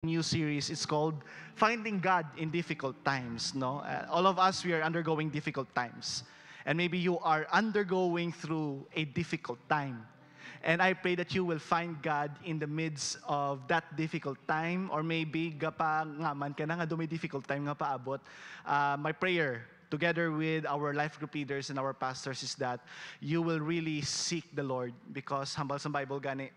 new series. It's called Finding God in Difficult Times. No, all of us, we are undergoing difficult times, and maybe you are undergoing through a difficult time. And I pray that you will find God in the midst of that difficult time, or maybe gapa nga man ka na nga dumi difficult time nga paabot. My prayer together with our life group leaders and our pastors is that you will really seek the Lord, because hambal sa Bible gani,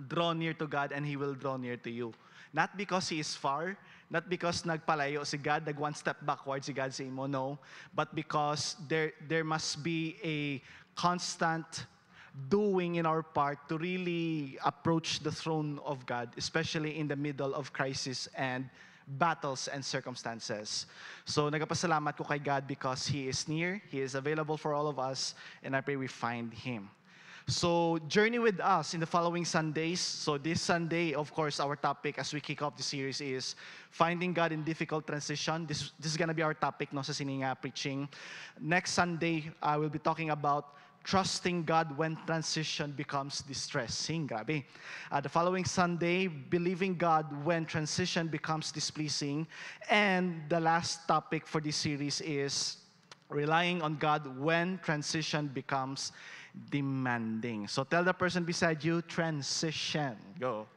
draw near to God and He will draw near to you. Not because He is far, not because nagpalayo si God, nag one step backward si God sa imo, no. But because there must be a constant doing in our part to really approach the throne of God, especially in the middle of crisis and battles and circumstances. So nagapasalamat ko kay God because He is near, He is available for all of us, and I pray we find Him. So journey with us in the following Sundays. So this Sunday, of course, our topic as we kick off the series is Finding God in Difficult Transition. This is gonna be our topic no sa sininga preaching. Next Sunday, I will be talking about trusting God when transition becomes distressing. Grabe. The following Sunday, believing God when transition becomes displeasing. And the last topic for this series is relying on God when transition becomes demanding. So tell the person beside you, transition. Go.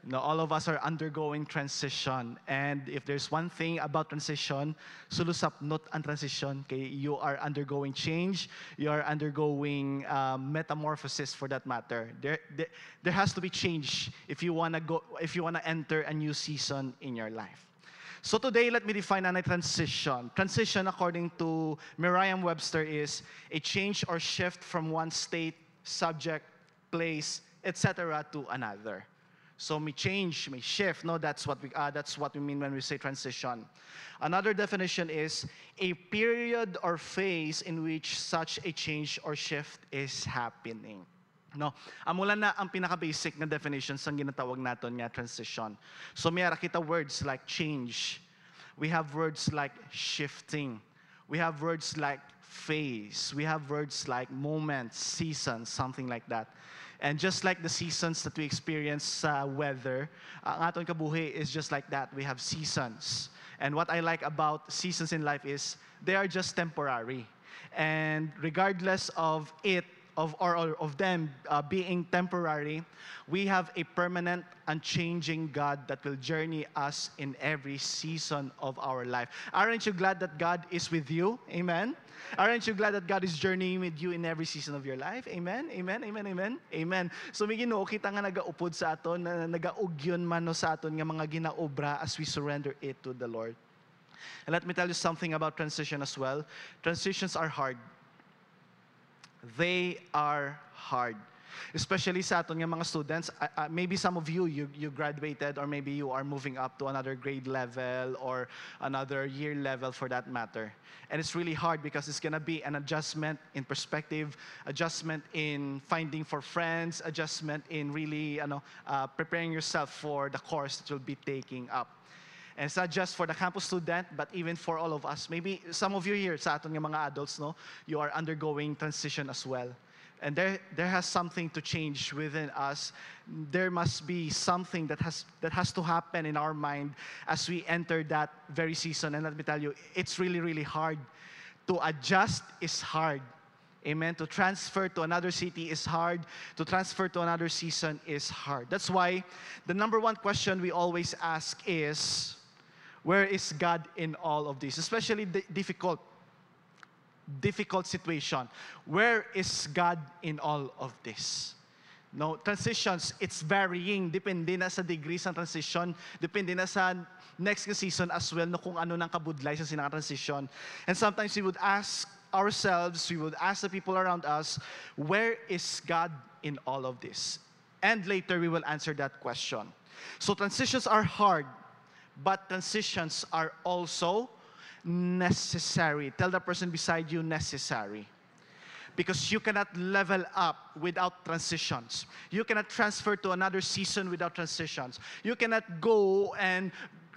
Now, all of us are undergoing transition. And if there's one thing about transition, sulusap not ang transition. Okay? You are undergoing change. You are undergoing metamorphosis for that matter. There has to be change if you wanna enter a new season in your life. So today, let me define a transition. Transition, according to Merriam-Webster, is a change or shift from one state, subject, place, etc. to another. So may change, may shift. No, that's what we mean when we say transition. Another definition is a period or phase in which such a change or shift is happening. No, amula na ang pinaka-basic na definitions ang ginatawag natin nga transition. So may kita words like change. We have words like shifting. We have words like phase. We have words like moments, seasons, something like that. And just like the seasons that we experience sa weather, ang aton kabuhi is just like that. We have seasons. And what I like about seasons in life is they are just temporary. And regardless of them being temporary, we have a permanent, unchanging God that will journey us in every season of our life. Aren't you glad that God is with you? Amen? Aren't you glad that God is journeying with you in every season of your life? Amen? Amen? Amen? Amen? Amen. So may Ginoo kita nga nagaupod sa aton, na nagaugyon man no sa aton nga mga ginaobra as we surrender it to the Lord. And let me tell you something about transition as well. Transitions are hard. They are hard. Especially sa aton nga mga students, maybe some of you graduated, or maybe you are moving up to another grade level or another year level for that matter. And it's really hard because it's gonna be an adjustment in perspective, adjustment in finding for friends, adjustment in really preparing yourself for the course that you'll be taking up. And it's not just for the campus student, but even for all of us. Maybe some of you here, sa aton nga mga adults, no, you are undergoing transition as well. And there has something to change within us. There must be something that has to happen in our mind as we enter that very season. And let me tell you, it's really, really hard. To adjust is hard. Amen. To transfer to another city is hard. To transfer to another season is hard. That's why the number one question we always ask is, where is God in all of this? Especially the difficult situation. Where is God in all of this? No, transitions, it's varying. Depende na sa degrees ng transition. Depende na sa next season as well, no, kung ano nang kabudlay sa sinang transition. And sometimes we would ask ourselves, we would ask the people around us, where is God in all of this? And later we will answer that question. So transitions are hard, but transitions are also necessary. Tell the person beside you, necessary. Because you cannot level up without transitions. You cannot transfer to another season without transitions. You cannot go and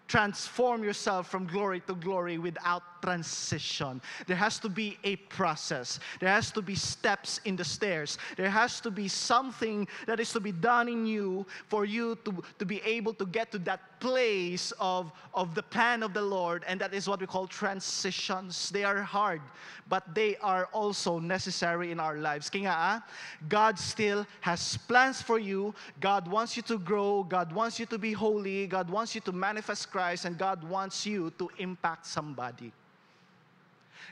transform yourself from glory to glory without transition. There has to be a process. There has to be steps in the stairs. There has to be something that is to be done in you for you to be able to get to that place of the plan of the Lord, and that is what we call transitions. They are hard, but they are also necessary in our lives. Kaya nga, God still has plans for you. God wants you to grow. God wants you to be holy. God wants you to manifest Christ, and God wants you to impact somebody.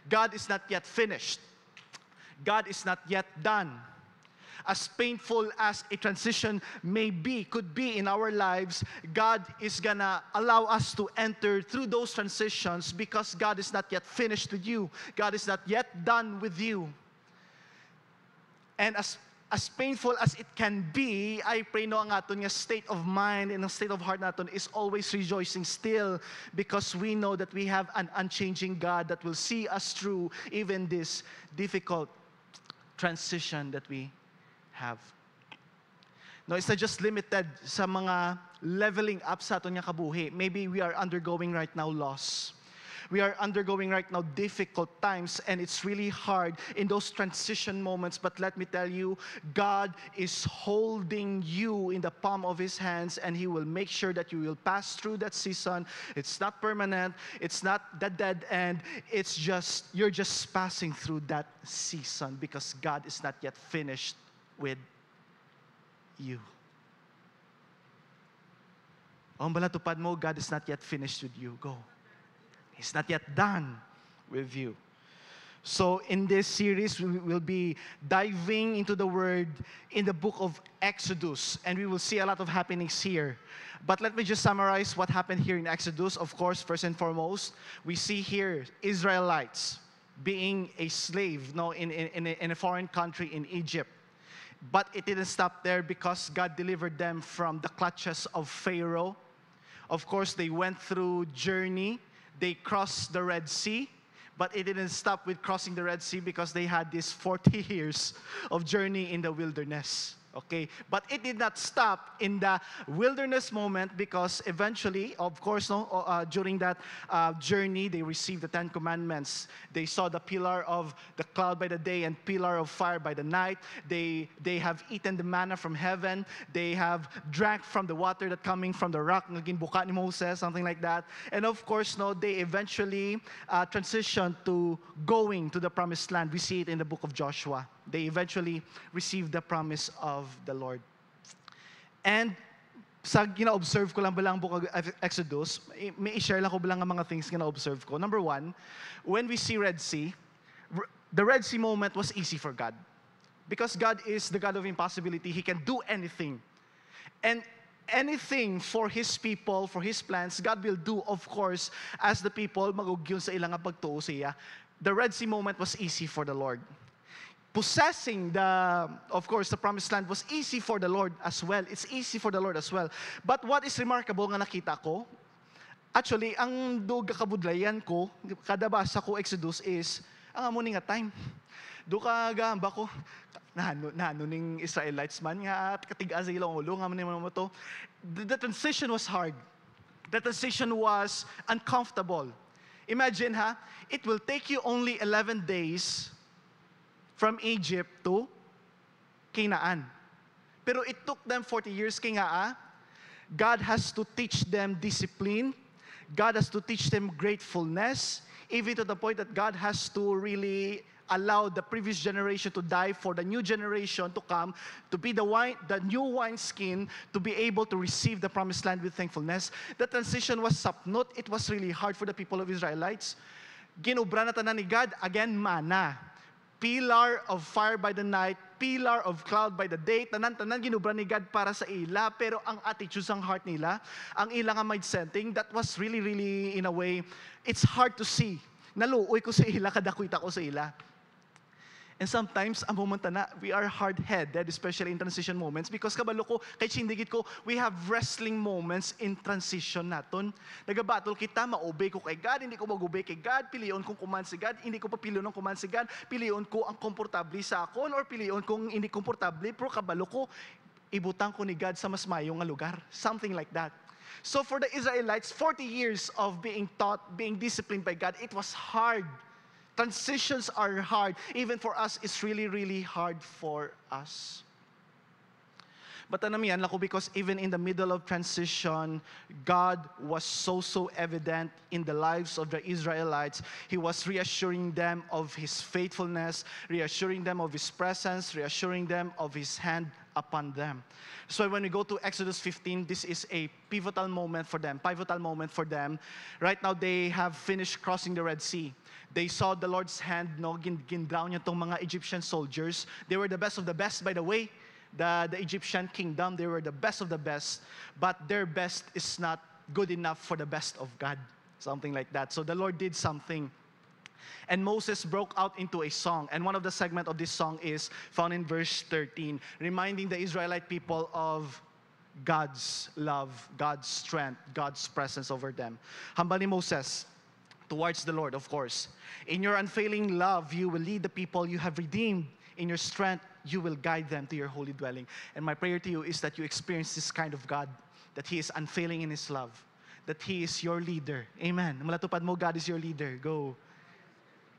God is not yet finished. God is not yet done. As painful as a transition could be in our lives, God is gonna allow us to enter through those transitions because God is not yet finished with you. God is not yet done with you. And as painful as it can be, I pray no ang aton nga state of mind and ang state of heart naton is always rejoicing still, because we know that we have an unchanging God that will see us through even this difficult transition that we have. No, it's not just limited sa mga leveling up sa aton nga kabuhi. Maybe we are undergoing right now loss. We are undergoing right now difficult times, and it's really hard in those transition moments. But let me tell you, God is holding you in the palm of His hands, and He will make sure that you will pass through that season. It's not permanent. It's not the dead end. It's just, you're just passing through that season because God is not yet finished with you. Ang balatupad mo, God is not yet finished with you. Go. He's not yet done with you. So in this series, we will be diving into the Word in the book of Exodus, and we will see a lot of happenings here. But let me just summarize what happened here in Exodus. Of course, first and foremost, we see here Israelites being a slave, in a foreign country in Egypt. But it didn't stop there, because God delivered them from the clutches of Pharaoh. Of course, they went through journey. They crossed the Red Sea, but it didn't stop with crossing the Red Sea, because they had this 40 years of journey in the wilderness. Okay, but it did not stop in the wilderness moment, because eventually, of course, during that journey, they received the 10 Commandments. They saw the pillar of the cloud by the day and pillar of fire by the night. They have eaten the manna from heaven. They have drank from the water that coming from the rock, naging buka ni Moses, something like that. And of course, they eventually transitioned to going to the promised land. We see it in the book of Joshua. They eventually received the promise of the Lord. And sa gina-observe ko lang balang book of Exodus, may i-share lang ko balang ang mga things gina-observe ko. Number one, when we see Red Sea, the Red Sea moment was easy for God. Because God is the God of impossibility. He can do anything. And anything for His people, for His plans, God will do, of course, as the people magugyon sa ilang pagtuo siya. The Red Sea moment was easy for the Lord. Possessing of course, the promised land was easy for the Lord as well. It's easy for the Lord as well. But what is remarkable nga nakita ko, actually, ang duga kabudlayan ko, kada basa ko Exodus is, ang amuning nga time. Duka gamba ko, nano ning Israelites man nga, at katiga sa ilang ulo, nga manin mo to. The transition was hard. The transition was uncomfortable. Imagine it will take you only 11 days from Egypt to Canaan. Pero it took them 40 years. Kaya God has to teach them discipline. God has to teach them gratefulness, even to the point that God has to really allow the previous generation to die for the new generation to come, to be the new wineskin, to be able to receive the promised land with thankfulness. The transition was sapnot. It was really hard for the people of Israelites. Ginubra na tanan ni God, again, manna. Pillar of fire by the night, pillar of cloud by the day, tanan-tanan ginubra ni God para sa ila, pero ang attitude sang heart nila, ang ilang mindsetting, that was really, really, in a way, it's hard to see. Naluoy ko sa ila, kadakwita ko sa ila. And sometimes, ang moment na, we are hard-headed, especially in transition moments, because kabalo ko, kay sindigit ko, we have wrestling moments in transition naton. Nagabattle kita, ma-obey ko kay God, hindi ko mag-obey kay God, piliyon kong command si God, hindi ko pa piliyon ng command si God, piliyon ko ang komportable sa akon, or piliyon kong hindi komportable, pero kabalo ko, ibutang ko ni God sa mas mayong nga lugar. Something like that. So for the Israelites, 40 years of being taught, being disciplined by God, it was hard. Transitions are hard. Even for us, it's really, really hard for us. But tanamian lako, because even in the middle of transition, God was so evident in the lives of the Israelites. He was reassuring them of His faithfulness, reassuring them of His presence, reassuring them of His hand upon them. So when we go to Exodus 15, this is a pivotal moment for them. Right now, they have finished crossing the Red Sea. They saw the Lord's hand, no, gindown niya tong mga Egyptian soldiers. They were the best of the best, by the way. The Egyptian kingdom, they were the best of the best, but their best is not good enough for the best of God. Something like that. So the Lord did something. And Moses broke out into a song. And one of the segments of this song is found in verse 13, reminding the Israelite people of God's love, God's strength, God's presence over them. Hambal ni Moses towards the Lord, of course. In your unfailing love, you will lead the people you have redeemed. In your strength, you will guide them to your holy dwelling. And my prayer to you is that you experience this kind of God, that He is unfailing in His love, that He is your leader. Amen. Malatupad mo, God is your leader. Go.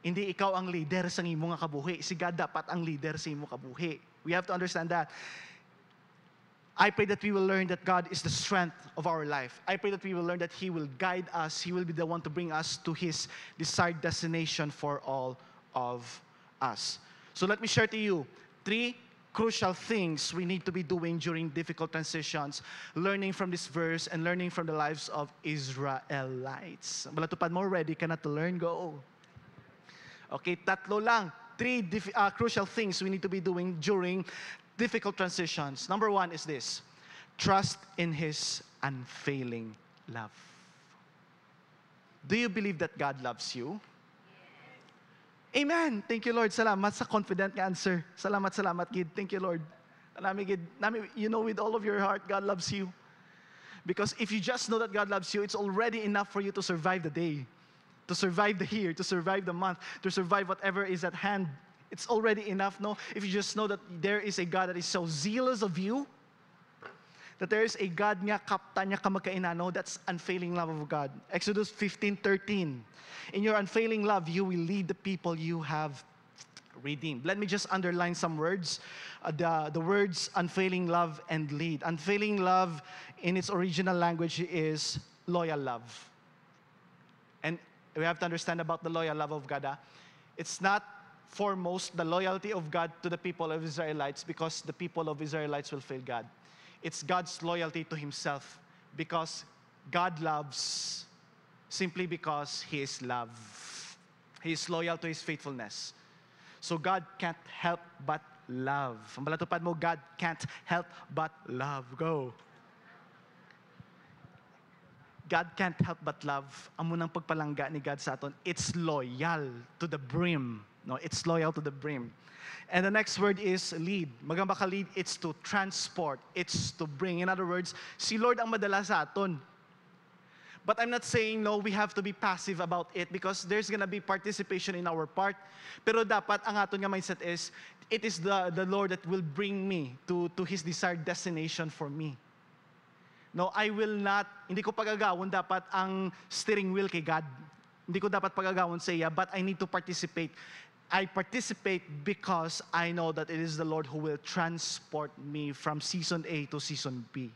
Hindi ikaw ang leader sa imo nga kabuhi. Si God dapat ang leader sa imo kabuhi. We have to understand that. I pray that we will learn that God is the strength of our life. I pray that we will learn that He will guide us. He will be the one to bring us to His desired destination for all of us. So let me share to you 3 crucial things we need to be doing during difficult transitions, learning from this verse and learning from the lives of Israelites. Malatupad mo, ready ka na to learn? Go. Okay, tatlo lang. 3 crucial things we need to be doing during difficult transitions. Number 1 is this: trust in His unfailing love. Do you believe that God loves you? Amen. Thank you, Lord. Salamat sa confident answer. Salamat, Gid. Thank you, Lord. Gid, you know with all of your heart, God loves you. Because if you just know that God loves you, it's already enough for you to survive the day, to survive the year, to survive the month, to survive whatever is at hand. It's already enough, no? If you just know that there is a God that is so zealous of you, that there is a God niya, kapta niya kamagkainano, that's unfailing love of God. Exodus 15:13. In your unfailing love, you will lead the people you have redeemed. Let me just underline some words. The words unfailing love and lead. Unfailing love in its original language is loyal love. And we have to understand about the loyal love of God. It's not foremost the loyalty of God to the people of Israelites, because the people of Israelites will fail God. It's God's loyalty to Himself, because God loves simply because He is love. He is loyal to His faithfulness. So God can't help but love. Ang balatupad mo, God can't help but love. Go. God can't help but love. Ang munang pagpalangga ni God sa aton, it's loyal to the brim. No, it's loyal to the brim. And the next word is lead. Magamba ka lead, it's to transport. It's to bring. In other words, si Lord ang madala sa aton. But I'm not saying, no, we have to be passive about it, because there's gonna be participation in our part. Pero dapat ang aton nga mindset is, it is the Lord that will bring me to His desired destination for me. No, I will not, hindi ko pagagawon dapat ang steering wheel kay God. Hindi ko dapat pagagawon sa iya, but I need to participate. I participate because I know that it is the Lord who will transport me from season A to season B.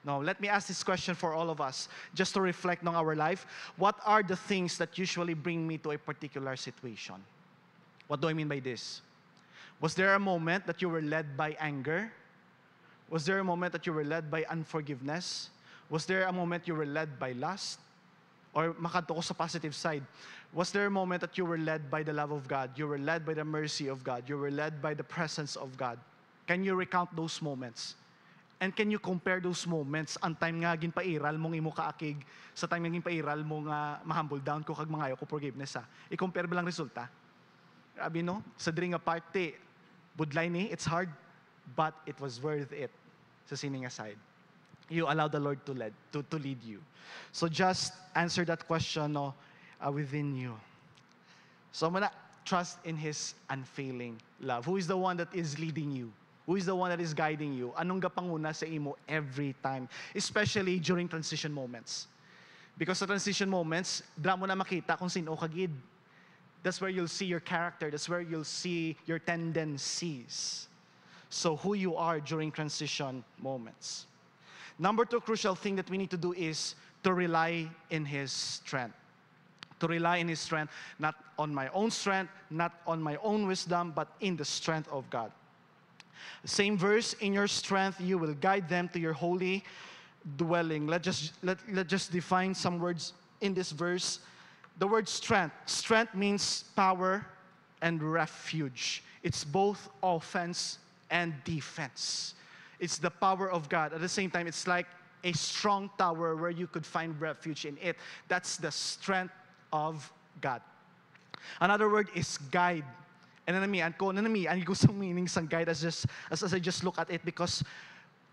Now, let me ask this question for all of us, just to reflect on our life. What are the things that usually bring me to a particular situation? What do I mean by this? Was there a moment that you were led by anger? Was there a moment that you were led by unforgiveness? Was there a moment you were led by lust? Or makanto ko sa positive side, was there a moment that you were led by the love of God? You were led by the mercy of God? You were led by the presence of God? Can you recount those moments? And can you compare those moments ang time nga ginpairal mong imo kaakig sa time nga ginpairal mo nga ma-humble down ko kag mangayo ko forgiveness ha? I-compare ba lang resulta? Grabe no? Sa diri nga parte, budlay ni, it's hard, but it was worth it sa sining aside. You allow the Lord to lead you. So just answer that question within you. So I'm gonna trust in His unfailing love. Who is the one that is leading you? Who is the one that is guiding you? Anong gapanguna sa imo every time? Especially during transition moments. Because sa transition moments, dra mo na makita kung sino ka gid. That's where you'll see your character. That's where you'll see your tendencies. So who you are during transition moments. Number 2 crucial thing that we need to do is to rely in His strength. To rely in His strength, not on my own strength, not on my own wisdom, but in the strength of God. Same verse, in your strength you will guide them to your holy dwelling. Let's just define some words in this verse. The word strength. Strength means power and refuge. It's both offense and defense. It's the power of God. At the same time, it's like a strong tower where you could find refuge in it. That's the strength of God. Another word is guide. And I go some meanings ng guide as I just look at it, because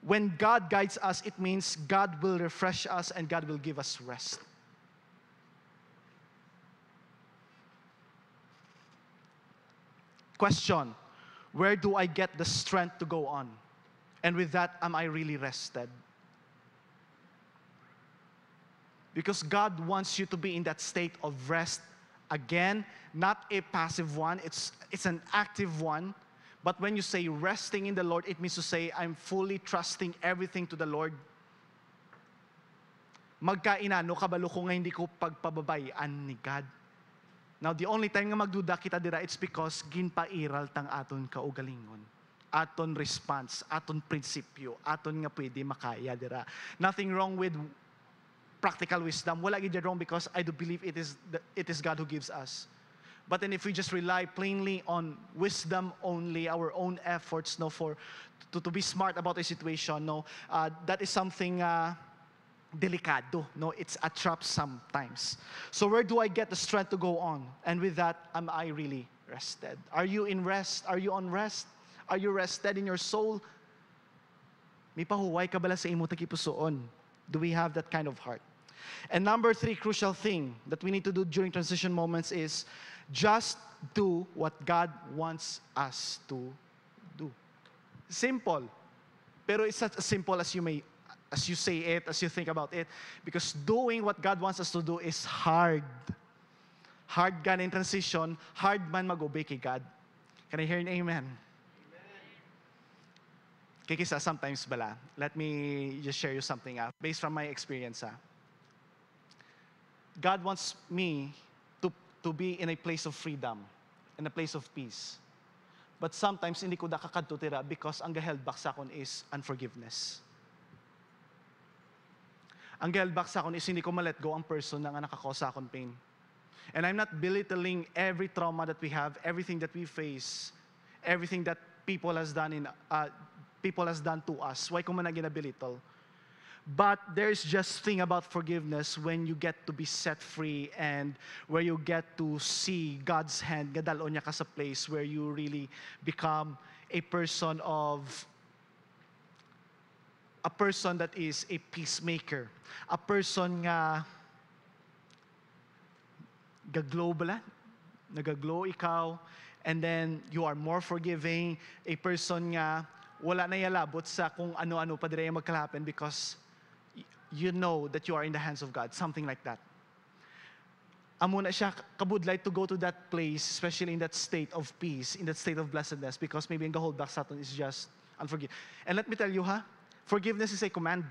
when God guides us, it means God will refresh us and God will give us rest. Question, where do I get the strength to go on? And with that, am I really rested? Because God wants you to be in that state of rest. Again, not a passive one, it's an active one. But when you say resting in the Lord, it means to say, I'm fully trusting everything to the Lord. Magkainano kabalo ko nga hindi ko pagpababayaan ni God. Now, the only time nga magduda kita dira, it's because ginpairal tang aton kaugalingon. Aton response, aton prinsipyo, aton nga pwede makaya dira. Nothing wrong with practical wisdom. Wala gid wrong, because I do believe it is God who gives us. But then if we just rely plainly on wisdom only, our own efforts, to be smart about a situation, that is something delicado. It's a trap sometimes. So where do I get the strength to go on? And with that, am I really rested? Are you in rest? Are you on rest? Are you rested in your soul? May pahuway ka bala sa imo tagipusoon? Do we have that kind of heart? And number 3 crucial thing that we need to do during transition moments is just do what God wants us to do. Simple. Pero it's not as simple as you say it, as you think about it. Because doing what God wants us to do is hard. Hard gan in transition, hard man mag-obey kay God. Can I hear an amen? Kikisa, sometimes bala. Let me just share you something based from my experience. God wants me to be in a place of freedom, in a place of peace. But sometimes hindi ko nakakadto tira because ang gaheld back sa akon is unforgiveness. Ang gaheld back sa akon is hindi ko ma-let go ang person na nakakause sa akon pain. And I'm not belittling every trauma that we have, everything that we face, everything that people has done to us. Why ko man na ginabelittle? But there's just thing about forgiveness when you get to be set free and where you get to see God's hand, gadalon niya ka sa place where you really become a person that is a peacemaker. A person nga gaglow bala, nagaglow ikaw, and then you are more forgiving. A person nga wala na yalabot sa kung ano-ano pa dire magkalapin because you know that you are in the hands of God, something like that. Amo na siya kabudlay to go to that place, especially in that state of peace, in that state of blessedness, because maybe ang hold back sa aton is just unforgive. And let me tell you, forgiveness is a command.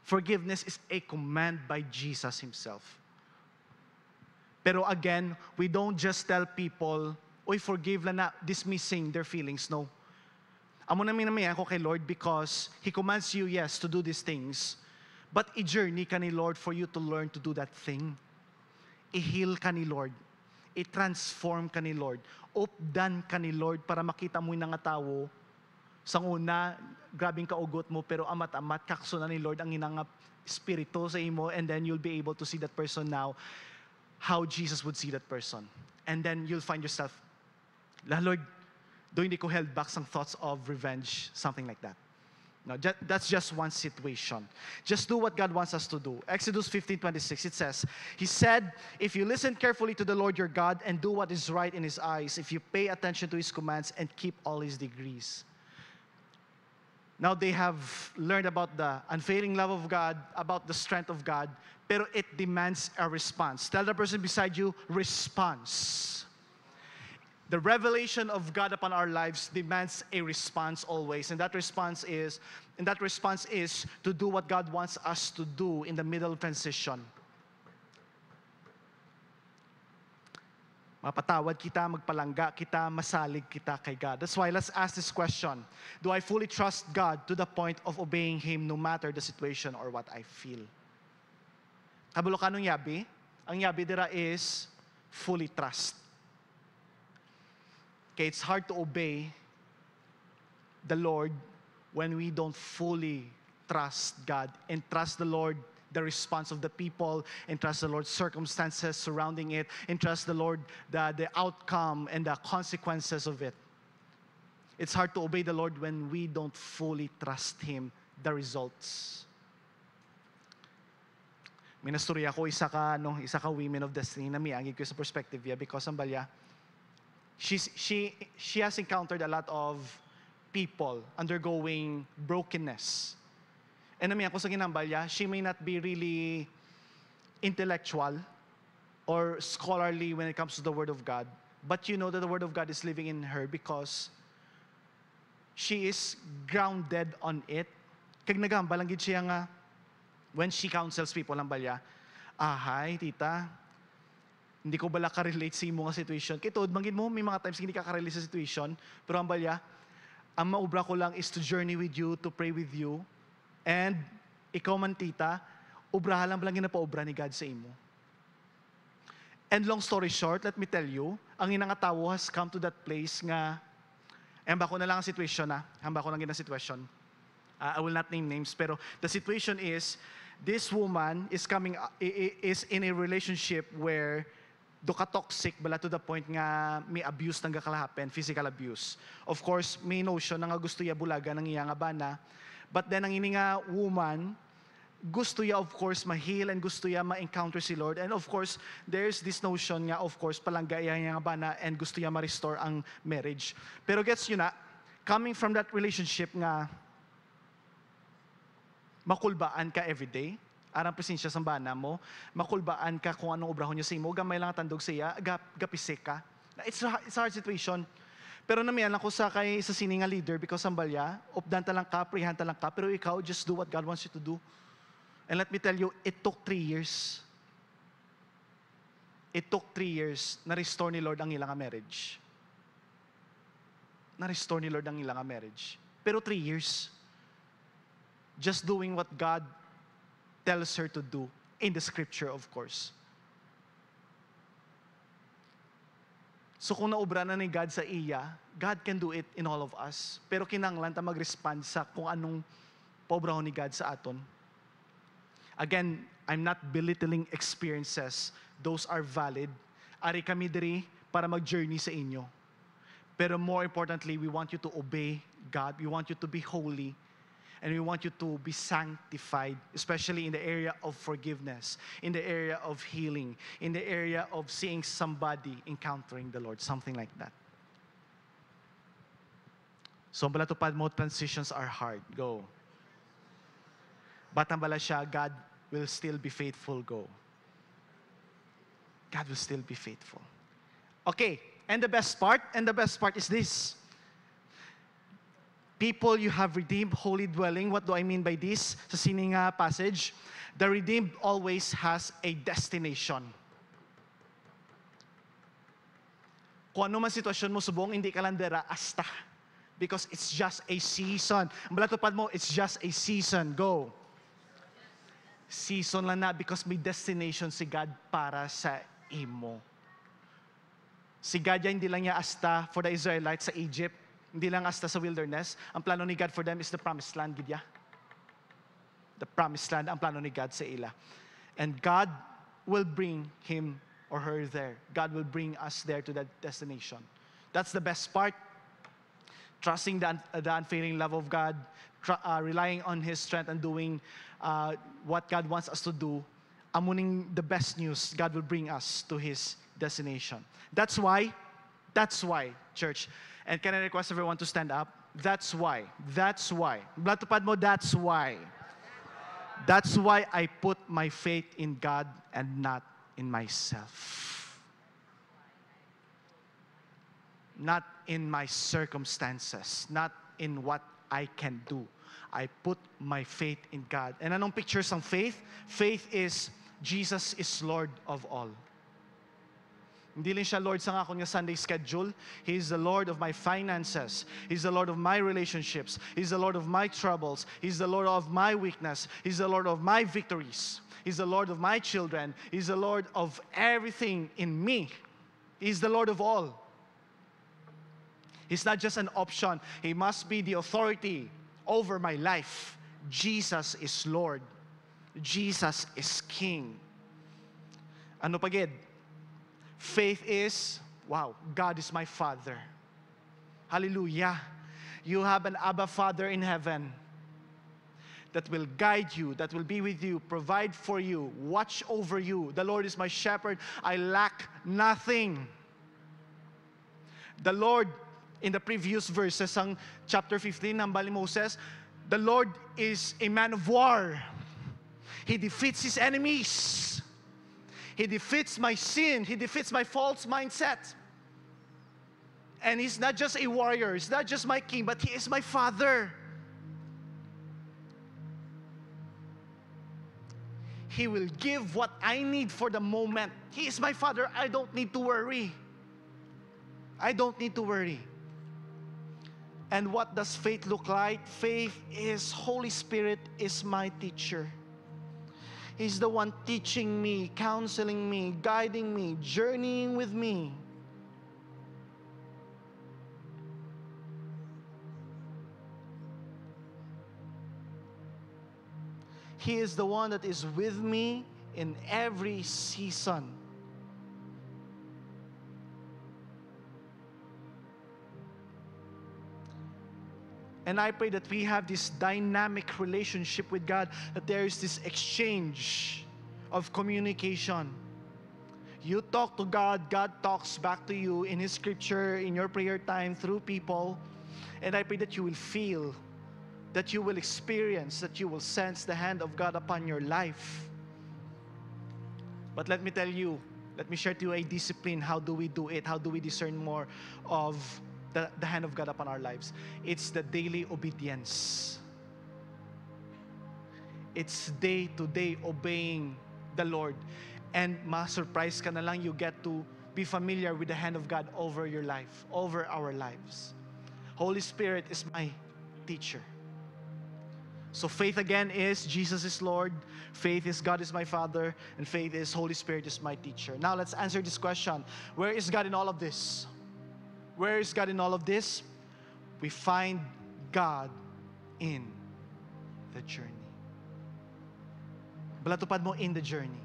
Forgiveness is a command by Jesus Himself. Pero again, we don't just tell people, oy, forgive lang na, dismissing their feelings. No. Amo namin ako kay Lord because He commands you, yes, to do these things. But i-journey ka ni Lord for you to learn to do that thing. I-heal ka ni Lord. I-transform ka ni Lord. Updan ka ni Lord para makita mo yung nga tao. Sa una, grabing kaugot mo, pero amat-amat, kakso na ni Lord ang inangap spirito sa imo, and then you'll be able to see that person now how Jesus would see that person. And then you'll find yourself, Lord, do hindi ko held back some thoughts of revenge, something like that. No, that's just one situation. Just do what God wants us to do. Exodus 15:26, it says, He said, if you listen carefully to the Lord your God and do what is right in His eyes, if you pay attention to His commands and keep all His decrees. Now they have learned about the unfailing love of God, about the strength of God, pero it demands a response. Tell the person beside you, response. The revelation of God upon our lives demands a response always. And that response is to do what God wants us to do in the middle of transition. Mapatawad kita, magpalangga kita, masalig kita kay God. That's why let's ask this question. Do I fully trust God to the point of obeying Him no matter the situation or what I feel? Kabulo ka nung yabi? Ang yabi dira is fully trust. Okay, it's hard to obey the Lord when we don't fully trust God and trust the Lord, the response of the people, and trust the Lord's circumstances surrounding it, and trust the Lord, the outcome and the consequences of it. It's hard to obey the Lord when we don't fully trust Him, the results. Minasturya ko isa ka women of destiny na miagig ko sa perspective niya because ang balya, she has encountered a lot of people undergoing brokenness. And namin ako sa ginambalya, she may not be really intellectual or scholarly when it comes to the Word of God, but you know that the Word of God is living in her because she is grounded on it. Kag nagambal lang gid siya nga when she counsels people ang balya, hi tita, hindi ko bala ka-relate sa imo nga situation. Kaya tood, manggid mo, may mga times hindi ka ka-relate sa situation, pero ang balya, ang maubra ko lang is to journey with you, to pray with you, and ikaw man tita, ubrahan lang ginapaubra ni God sa imo. And long story short, let me tell you, ang inangatawo has come to that place nga, hamba ko na lang ang situation hamba ko lang gina situation. I will not name names, pero the situation is, this woman is is in a relationship where doka toxic bala to the point nga may abuse nang gakalahapen, physical abuse. Of course, may notion nga gusto ya bulaga ng iya nga bana, but then ang ini nga woman gusto ya of course ma-heal and gusto ya ma-encounter si Lord, and of course there's this notion nga of course palangga iya nga bana and gusto ya ma-restore ang marriage. Pero gets you na, coming from that relationship nga makulbaan ka everyday, arang presensya sa bana mo, makulbaan ka kung anong obrahon niya sa imo, gamay lang tandog sa iya, gapisik ka. It's a hard situation. Pero namiyan ako sa sini nga leader because ang balya, updan talang ka, prihan talang ka, pero ikaw, just do what God wants you to do. And let me tell you, it took 3 years. It took 3 years na restore ni Lord ang ilang marriage. Na restore ni Lord ang ilang marriage. Pero 3 years. Just doing what God tells her to do in the scripture, of course. So kung naubra na ni God sa iya, God can do it in all of us. Pero kinanglan ta mag-respond sa kung anong paubrahon ni God sa aton. Again, I'm not belittling experiences. Those are valid. Ari kami diri para mag-journey sa inyo. Pero more importantly, we want you to obey God. We want you to be holy. And we want you to be sanctified, especially in the area of forgiveness, in the area of healing, in the area of seeing somebody encountering the Lord, something like that. So, ang balatupad mo, transitions are hard. Go. Batang bala siya, God will still be faithful. Go. God will still be faithful. Okay, and the best part is this. People you have redeemed, holy dwelling. What do I mean by this? Sa sining passage, the redeemed always has a destination. Kung ano man sitwasyon mo subong, hindi ka lang dira hasta. Because it's just a season. Ang balatupad mo, it's just a season. Go. Season lang na because may destination si God para sa imo. Si God yan, hindi lang niya hasta for the Israelites sa Egypt. Hindi lang hasta sa wilderness. Ang plano ni God for them is the promised land, gidya. The promised land, ang plano ni God sa ila. And God will bring him or her there. God will bring us there to that destination. That's the best part. Trusting the unfailing love of God, relying on His strength and doing what God wants us to do. Amuning the best news, God will bring us to His destination. That's why, church, and can I request everyone to stand up? That's why. Blatupad mo, that's why. That's why I put my faith in God and not in myself. Not in my circumstances. Not in what I can do. I put my faith in God. And anong pictures ng faith? Faith is, Jesus is Lord of all. Hindi lang siya Lord sa akong Sunday schedule. He is the Lord of my finances. He's the Lord of my relationships. He's the Lord of my troubles. He's the Lord of my weakness. He's the Lord of my victories. He's the Lord of my children. He's the Lord of everything in me. He's the Lord of all. He's not just an option. He must be the authority over my life. Jesus is Lord. Jesus is King. Ano pagid? Faith is, wow, God is my Father. Hallelujah. You have an Abba Father in heaven that will guide you, that will be with you, provide for you, watch over you. The Lord is my shepherd. I lack nothing. The Lord, in the previous verses, ang chapter 15 ng Bali Moses, the Lord is a man of war. He defeats his enemies. He defeats my sin. He defeats my false mindset. And He's not just a warrior. He's not just my king, but He is my Father. He will give what I need for the moment. He is my Father. I don't need to worry. I don't need to worry. And what does faith look like? Faith is Holy Spirit is my teacher. He's the one teaching me, counseling me, guiding me, journeying with me. He is the one that is with me in every season. And I pray that we have this dynamic relationship with God, that there is this exchange of communication. You talk to God, God talks back to you in His scripture, in your prayer time, through people. And I pray that you will feel, that you will experience, that you will sense the hand of God upon your life. But let me tell you, let me share to you a discipline. How do we do it? How do we discern more of the hand of God upon our lives? It's the daily obedience. It's day-to-day obeying the Lord. And ma-surprise ka na lang, you get to be familiar with the hand of God over your life, over our lives. Holy Spirit is my teacher. So faith again is Jesus is Lord, faith is God is my Father, and faith is Holy Spirit is my teacher. Now let's answer this question. Where is God in all of this? Where is God in all of this? We find God in the journey. Balatupad mo, in the journey.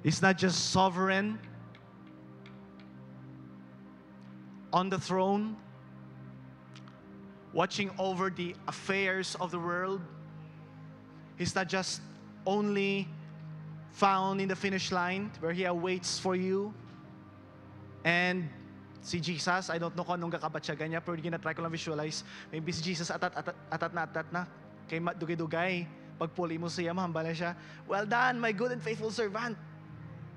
He's not just sovereign on the throne, watching over the affairs of the world. He's not just only found in the finish line where He awaits for you. And si Jesus, I don't know kung anong kakabatsaga niya, pero gina-try ko lang visualize. Maybe si Jesus atat na. Kay dugay-dugay. Pagpuli mo siya, mahambala siya. Well done, my good and faithful servant.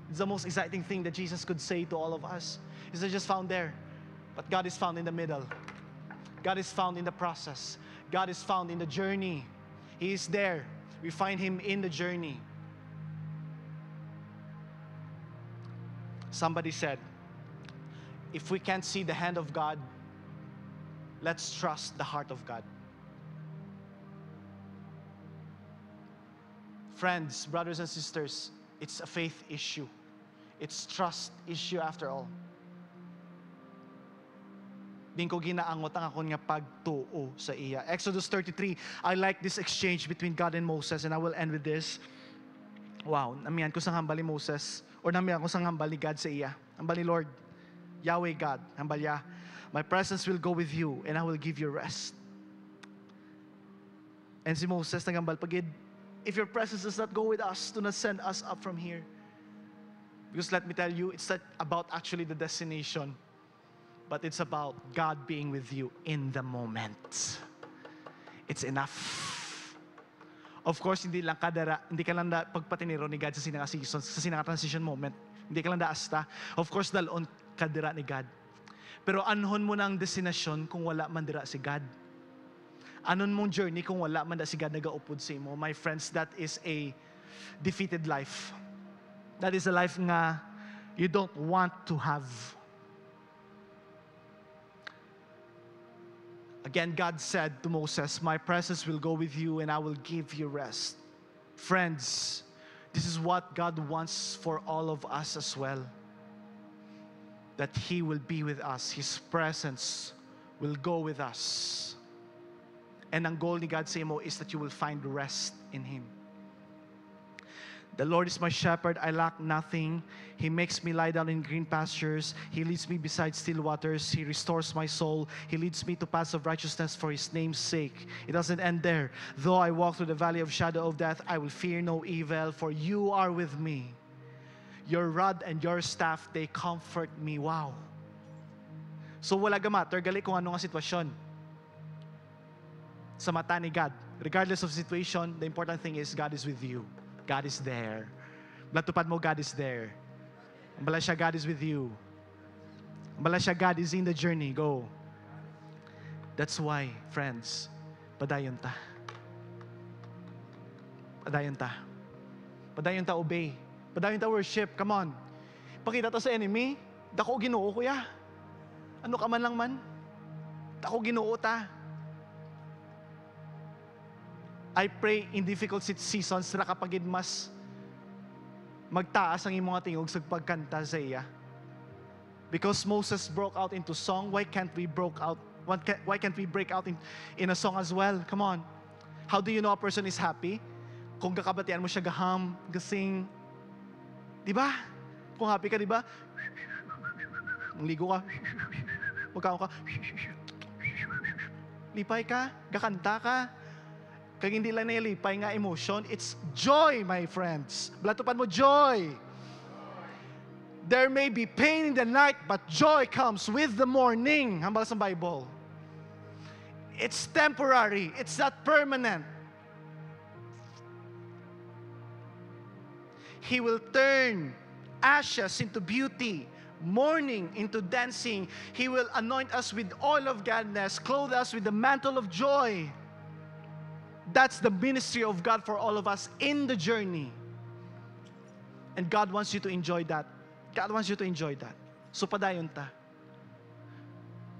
It's the most exciting thing that Jesus could say to all of us. He's not just found there, but God is found in the middle. God is found in the process. God is found in the journey. He is there. We find Him in the journey. Somebody said, if we can't see the hand of God, let's trust the heart of God. Friends, brothers and sisters, it's a faith issue. It's trust issue after all. Din ko ginaangot ang akong nga pagtuo sa iya. Exodus 33, I like this exchange between God and Moses, and I will end with this. Wow, namiyan ko sang hambal ni Moses, or namiyan ko sang hambal ni God sa iya. Hambal ni Lord, Yahweh God, hambal ya, my presence will go with you, and I will give you rest. And si Moses nagambal, pagid, if your presence does not go with us, do not send us up from here. Because let me tell you, it's not about actually the destination. but it's about God being with you in the moment. It's enough. Of course, hindi ka lang pagpatiniro ni God sa sinanga-transition moment. Hindi ka lang daasta. Of course, dalon kadira ni God. Pero anhon mo na ang destinasyon kung wala man dira si God. Anon mong journey kung wala man da si God nagaupod sa imo. My friends, that is a defeated life. That is a life nga you don't want to have. Again, God said to Moses, my presence will go with you and I will give you rest. Friends, this is what God wants for all of us as well. That He will be with us. His presence will go with us. And ang goal ni God sa imo is that you will find rest in Him. The Lord is my shepherd, I lack nothing. He makes me lie down in green pastures. He leads me beside still waters. He restores my soul. He leads me to paths of righteousness for His name's sake. It doesn't end there. Though I walk through the valley of shadow of death, I will fear no evil, for you are with me. Your rod and your staff, they comfort me. Wow. So wala ga matter, gali kung ano nga sitwasyon. Sa mata ni God, regardless of situation, the important thing is God is with you. God is there. Latupad mo, God is there. Ambala siya, God is with you. Ambala siya, God is in the journey. Go. That's why, friends, padayon ta. Padayon ta. Padayon ta obey. Padayon ta worship. Come on. Pakita ta sa enemy. Dako Ginoo, kuya. Ano ka man lang man. Dako Ginoo ta. I pray in difficult seasons na kapag mas magtaas ang imong tingog sa pagkanta sa iya. Because Moses broke out into song, why can't we break out in a song as well? Come on. How do you know a person is happy? Kung kakabatian mo siya gaham, gasing. Di ba? Kung happy ka, di ba? Ligo ka. Magkaon ka. Lipay ka, gakanta ka. Kag hindi lang nilipay nga emotion, it's joy, my friends. Balatupan mo, joy. There may be pain in the night, but joy comes with the morning. Hambal sa Bible. It's temporary. It's not permanent. He will turn ashes into beauty, mourning into dancing. He will anoint us with oil of gladness, clothe us with the mantle of joy. That's the ministry of God for all of us in the journey. And God wants you to enjoy that. God wants you to enjoy that. So padayon ta.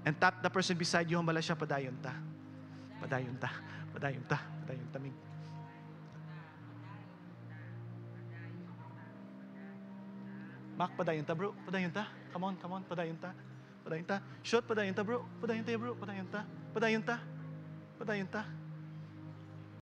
And tap the person beside you, hambala siya, padayon ta. Padayon ta. Padayon ta. Padayon ta. Mac, padayon ta, bro. Padayon ta. Come on, padayon ta. Padayon ta. Shoot, padayon ta, bro. Padayon ta, bro. Padayon ta. Padayon ta. Padayon ta.